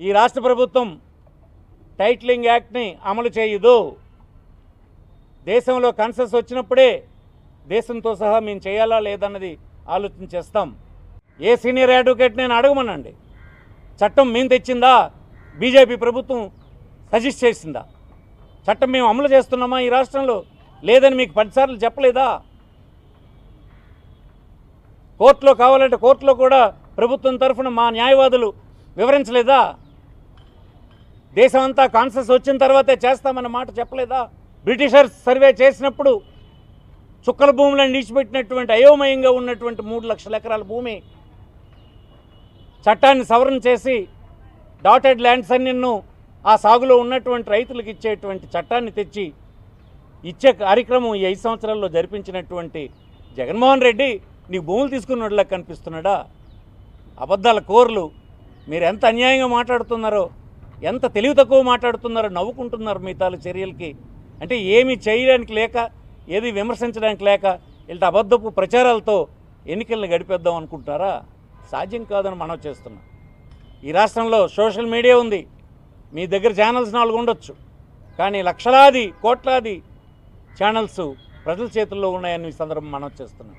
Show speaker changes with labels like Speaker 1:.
Speaker 1: ఈ రాష్ట్ర ప్రభుత్వం టైటిలింగ్ యాక్ట్ని అమలు చేయదు. దేశంలో కన్సెస్ వచ్చినప్పుడే దేశంతో సహా మేము చేయాలా లేదన్నది ఆలోచన చేస్తాం. ఏ సీనియర్ అడ్వకేట్ నేను అడగమనండి, చట్టం మేము తెచ్చిందా, బీజేపీ ప్రభుత్వం సజెస్ట్ చేసిందా? చట్టం మేము అమలు చేస్తున్నామా ఈ రాష్ట్రంలో? లేదని మీకు 10 సార్లు చెప్పలేదా? కోర్టులో కావాలంటే కోర్టులో కూడా ప్రభుత్వం తరఫున మా న్యాయవాదులు వివరించలేదా? దేశం అంతా కాన్సెస్ వచ్చిన తర్వాతే చేస్తామన్న మాట చెప్పలేదా? బ్రిటిషర్స్ సర్వే చేసినప్పుడు చుక్కల భూములను నిలిచిపెట్టినటువంటి అయోమయంగా ఉన్నటువంటి 3 లక్షల ఎకరాల భూమి చట్టాన్ని సవరణ చేసి డాటెడ్ ల్యాండ్స్ అన్నిన్ను ఆ సాగులో ఉన్నటువంటి రైతులకు ఇచ్చేటువంటి చట్టాన్ని తెచ్చి ఇచ్చే కార్యక్రమం ఈ 5 సంవత్సరాల్లో జరిపించినటువంటి జగన్మోహన్ రెడ్డి నీకు భూములు తీసుకున్నట్లా కనిపిస్తున్నాడా? అబద్ధాల కోర్లు. మీరు ఎంత అన్యాయంగా మాట్లాడుతున్నారో, ఎంత తెలివి తక్కువ మాట్లాడుతున్నారో నవ్వుకుంటున్నారు మీ తాలూకు చర్యలకి. అంటే ఏమీ చేయడానికి లేక, ఏది విమర్శించడానికి లేక ఇలాంటి అబద్ధపు ప్రచారాలతో ఎన్నికలను గడిపేద్దాం అనుకుంటున్నారా? సాధ్యం కాదని మనం చేస్తున్నాం. ఈ రాష్ట్రంలో సోషల్ మీడియా ఉంది, మీ దగ్గర ఛానల్స్ 4 ఉండొచ్చు, కానీ లక్షలాది కోట్లాది ఛానల్స్ ప్రజల చేతుల్లో ఉన్నాయని ఈ సందర్భం మనం చేస్తున్నాం.